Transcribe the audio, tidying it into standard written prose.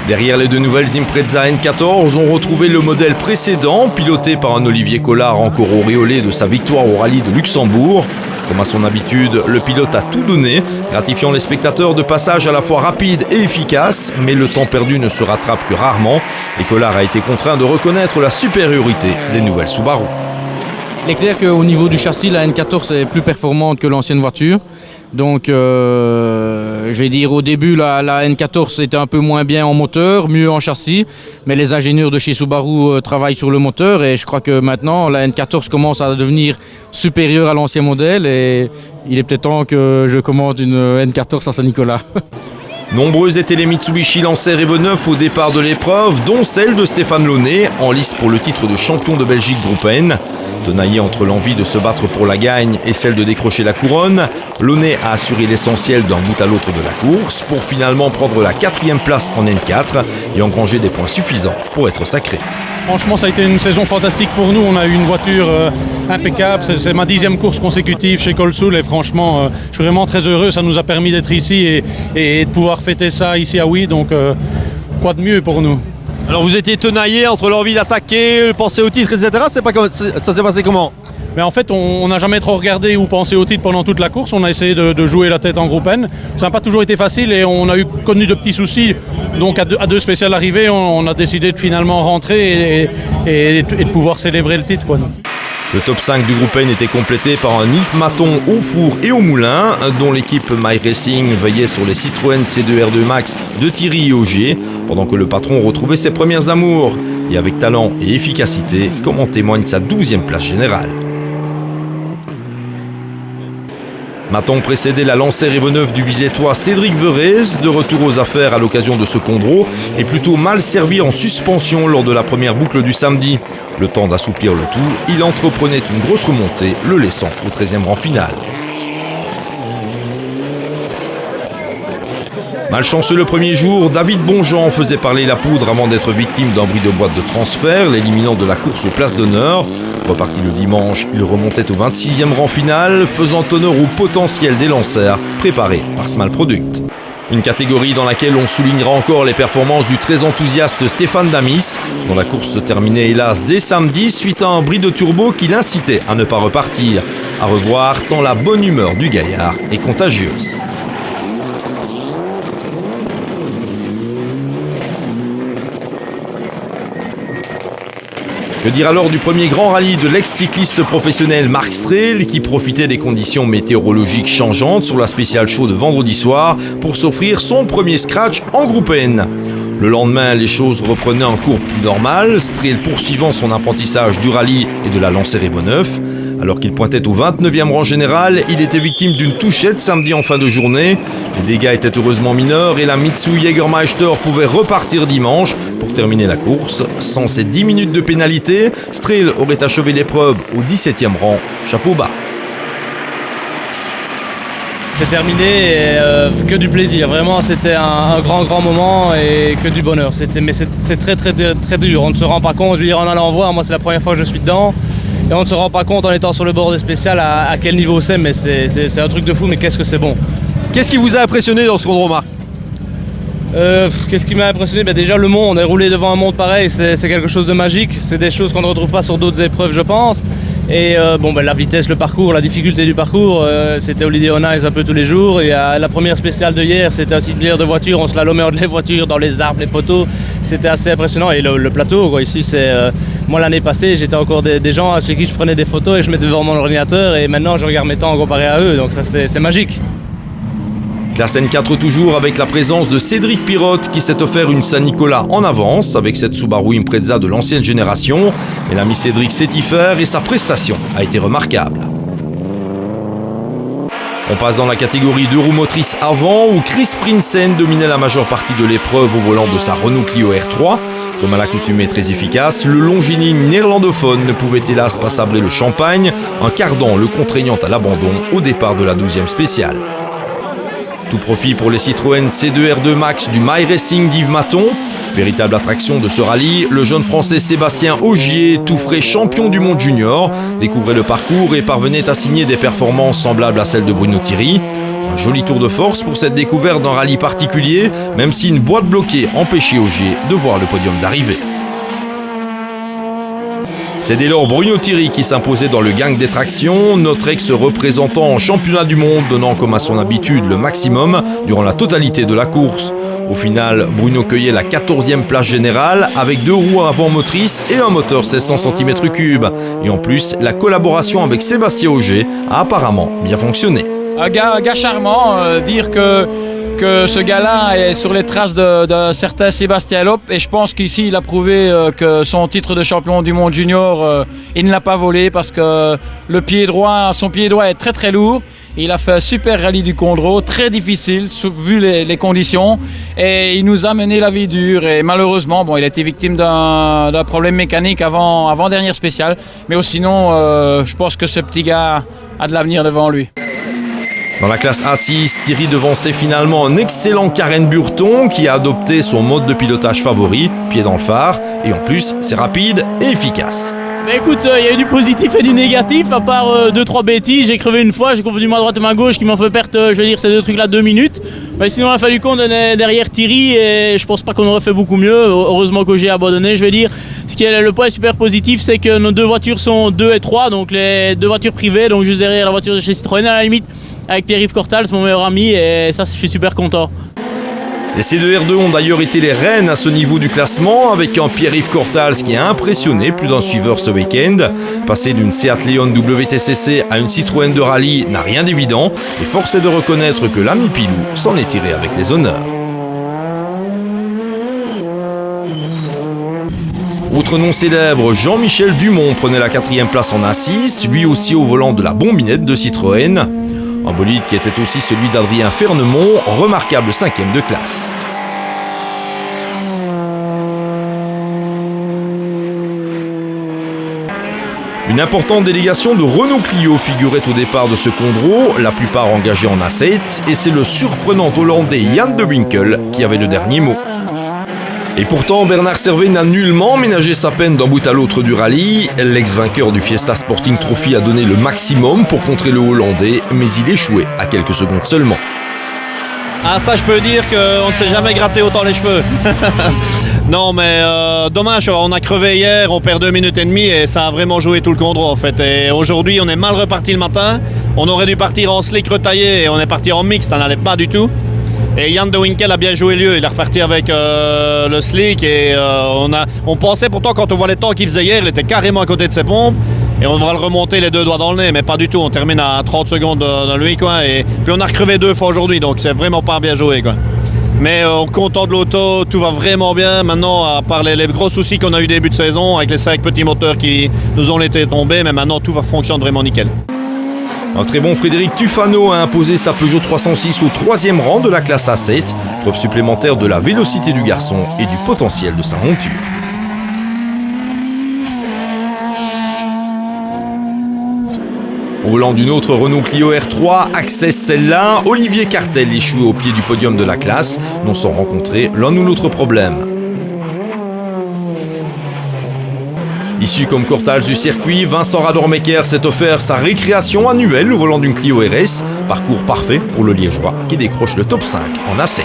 Derrière les deux nouvelles Impreza N14, on retrouvait le modèle précédent, piloté par un Olivier Collard encore auréolé de sa victoire au rallye de Luxembourg. Comme à son habitude, le pilote a tout donné, gratifiant les spectateurs de passages à la fois rapides et efficaces, mais le temps perdu ne se rattrape que rarement, et Collard a été contraint de reconnaître la supériorité des nouvelles Subaru. Il est clair qu'au niveau du châssis, la N14 est plus performante que l'ancienne voiture. Donc, je vais dire, au début, la N14 était un peu moins bien en moteur, mieux en châssis. Mais les ingénieurs de chez Subaru travaillent sur le moteur et je crois que maintenant, la N14 commence à devenir supérieure à l'ancien modèle. Et il est peut-être temps que je commande une N14 à Saint-Nicolas. Nombreux étaient les Mitsubishi Lancer Evo 9 au départ de l'épreuve, dont celle de Stéphane Launay, en lice pour le titre de champion de Belgique Groupe N. Tenaillé entre l'envie de se battre pour la gagne et celle de décrocher la couronne, Launay a assuré l'essentiel d'un bout à l'autre de la course pour finalement prendre la 4e place en N4 et engranger des points suffisants pour être sacré. Franchement, ça a été une saison fantastique pour nous. On a eu une voiture impeccable. C'est ma 10e course consécutive chez Colsoul et franchement, je suis vraiment très heureux. Ça nous a permis d'être ici et de pouvoir fêter ça ici à Oui. Donc, quoi de mieux pour nous? Alors vous étiez tenaillé entre l'envie d'attaquer, penser au titre, etc. Ça s'est passé comment? Mais en fait, on n'a jamais trop regardé ou pensé au titre pendant toute la course. On a essayé de jouer la tête en groupe N. Ça n'a pas toujours été facile et on a connu de petits soucis. Donc à deux spéciales arrivées, on a décidé de finalement rentrer et de pouvoir célébrer le titre, quoi. Le top 5 du groupe N était complété par un Yves Maton au four et au moulin, dont l'équipe My Racing veillait sur les Citroën C2 R2 Max de Thierry Auger, pendant que le patron retrouvait ses premières amours, et avec talent et efficacité, comme en témoigne sa 12e place générale. Maton précédait la Lancer Evo 9 du Visétois Cédric Verez, de retour aux affaires à l'occasion de ce Condro, et plutôt mal servi en suspension lors de la première boucle du samedi. Le temps d'assouplir le tout, il entreprenait une grosse remontée, le laissant au 13e rang final. Malchanceux le premier jour, David Bonjean faisait parler la poudre avant d'être victime d'un bris de boîte de transfert, l'éliminant de la course aux places d'honneur. Reparti le dimanche, il remontait au 26e rang final, faisant honneur au potentiel des lanceurs préparés par Small Product. Une catégorie dans laquelle on soulignera encore les performances du très enthousiaste Stéphane Damis, dont la course se terminait hélas dès samedi suite à un bris de turbo qui l'incitait à ne pas repartir. À revoir tant la bonne humeur du gaillard est contagieuse. Que dire alors du premier grand rallye de l'ex-cycliste professionnel Marc Strehl qui profitait des conditions météorologiques changeantes sur la spéciale show de vendredi soir pour s'offrir son premier scratch en groupe N. Le lendemain, les choses reprenaient un cours plus normal, Strehl poursuivant son apprentissage du rallye et de la Lancer Evo 9. Alors qu'il pointait au 29e rang général, il était victime d'une touchette samedi en fin de journée. Les dégâts étaient heureusement mineurs et la Mitsui Jägermeister pouvait repartir dimanche pour terminer la course. Sans ces 10 minutes de pénalité, Strehl aurait achevé l'épreuve au 17e rang. Chapeau bas. C'est terminé et que du plaisir. Vraiment, c'était un grand moment et que du bonheur. Mais c'est très dur. On ne se rend pas compte. Je veux dire, en allant voir, moi c'est la première fois que je suis dedans. Et on ne se rend pas compte en étant sur le bord des spéciales à quel niveau c'est, mais c'est un truc de fou, mais qu'est-ce que c'est bon. Qu'est-ce qui vous a impressionné dans ce Condro, Marc? Qu'est-ce qui m'a impressionné? Déjà le monde, rouler devant un monde pareil, c'est quelque chose de magique. C'est des choses qu'on ne retrouve pas sur d'autres épreuves, je pense. Et la vitesse, le parcours, la difficulté du parcours, c'était Holiday on Ice un peu tous les jours. Et la première spéciale de hier, c'était aussi une bière de voiture, on slalomait les voitures dans les arbres, les poteaux. C'était assez impressionnant. Et le plateau, quoi, ici, c'est... moi, l'année passée, j'étais encore des gens chez qui je prenais des photos et je mettais devant mon ordinateur. Et maintenant, je regarde mes temps comparé à eux. Donc ça, c'est magique. Classe N4 toujours avec la présence de Cédric Pirotte qui s'est offert une Saint-Nicolas en avance avec cette Subaru Impreza de l'ancienne génération. Mais l'ami Cédric sait y faire et sa prestation a été remarquable. On passe dans la catégorie 2 roues motrices avant où Chris Prinsen dominait la majeure partie de l'épreuve au volant de sa Renault Clio R3. Comme à l'accoutumée très efficace, le longiligne néerlandophone ne pouvait hélas pas sabrer le champagne, un cardan le contraignant à l'abandon au départ de la 12e spéciale. Tout profit pour les Citroën C2 R2 Max du My Racing d'Yves Maton. Véritable attraction de ce rallye, le jeune français Sébastien Ogier, tout frais champion du monde junior, découvrait le parcours et parvenait à signer des performances semblables à celles de Bruno Thierry. Un joli tour de force pour cette découverte d'un rallye particulier, même si une boîte bloquée empêchait Ogier de voir le podium d'arrivée. C'est dès lors Bruno Thierry qui s'imposait dans le gang des tractions, notre ex-représentant en championnat du monde donnant comme à son habitude le maximum durant la totalité de la course. Au final, Bruno cueillait la 14e place générale avec 2 roues avant motrices et un moteur 1600 cm3. Et en plus, la collaboration avec Sébastien Ogier a apparemment bien fonctionné. Un gars charmant, dire que ce gars-là est sur les traces d'un certain Sébastien Loeb, et je pense qu'ici il a prouvé que son titre de champion du monde junior, il ne l'a pas volé parce que son pied droit est très très lourd. Il a fait un super rallye du Condro, très difficile vu les conditions, et il nous a mené la vie dure. Et malheureusement, il a été victime d'un problème mécanique avant dernière spéciale, mais sinon, je pense que ce petit gars a de l'avenir devant lui. Dans la classe A6, Thierry devançait finalement un excellent Karen Burton qui a adopté son mode de pilotage favori, pied dans le phare, et en plus c'est rapide et efficace. Mais écoute, il y a eu du positif et du négatif, à part 2-3 bêtises. J'ai crevé une fois, j'ai confondu ma droite et ma gauche qui m'ont fait perdre, ces 2 trucs-là 2 minutes. Mais sinon, il a fallu qu'on est derrière Thierry et je pense pas qu'on aurait fait beaucoup mieux. Heureusement que j'ai abandonné, je vais dire. Ce qui est le point super positif, c'est que nos 2 voitures sont 2 et 3, donc les 2 voitures privées, donc juste derrière la voiture de chez Citroën à la limite, avec Pierre-Yves Cortals, mon meilleur ami, et ça, je suis super content. Les C2R2 ont d'ailleurs été les reines à ce niveau du classement, avec un Pierre-Yves Cortals qui a impressionné plus d'un suiveur ce week-end. Passer d'une Seat Leon WTCC à une Citroën de rallye n'a rien d'évident, et force est de reconnaître que l'ami Pilou s'en est tiré avec les honneurs. Autre nom célèbre, Jean-Michel Dumont prenait la 4e place en A6, lui aussi au volant de la bombinette de Citroën. Un bolide qui était aussi celui d'Adrien Fernemont, remarquable 5e de classe. Une importante délégation de Renault Clio figurait au départ de ce Condro, la plupart engagés en A7, et c'est le surprenant Hollandais Jan de Winkel qui avait le dernier mot. Et pourtant, Bernard Servet n'a nullement ménagé sa peine d'un bout à l'autre du rallye. L'ex-vainqueur du Fiesta Sporting Trophy a donné le maximum pour contrer le Hollandais, mais il échouait à quelques secondes seulement. Ah, ça, je peux dire qu'on ne s'est jamais gratté autant les cheveux. Non, mais dommage, on a crevé hier, on perd 2 minutes et demie et ça a vraiment joué tout le Condro en fait. Et aujourd'hui, on est mal reparti le matin. On aurait dû partir en slick retaillé et on est parti en mixte, ça n'allait pas du tout. Et Jan de Winkel a bien joué le lieu, il est reparti avec le slick et on pensait pourtant quand on voit les temps qu'il faisait hier, il était carrément à côté de ses pompes et on devrait le remonter les 2 doigts dans le nez, mais pas du tout, on termine à 30 secondes de lui quoi, et puis on a recrevé 2 fois aujourd'hui, donc c'est vraiment pas bien joué quoi. Mais content de l'auto, tout va vraiment bien. Maintenant, à part les gros soucis qu'on a eu début de saison avec les 5 petits moteurs qui nous ont laissé tomber, mais maintenant tout fonctionne vraiment nickel. Un très bon Frédéric Tufano a imposé sa Peugeot 306 au 3e rang de la classe A7, preuve supplémentaire de la vélocité du garçon et du potentiel de sa monture. Au volant d'une autre Renault Clio R3, Access celle-là, Olivier Cartel échoué au pied du podium de la classe, non sans rencontrer l'un ou l'autre problème. Issu comme Cortals du circuit, Vincent Radormaker s'est offert sa récréation annuelle au volant d'une Clio RS, parcours parfait pour le Liégeois qui décroche le top 5 en A7.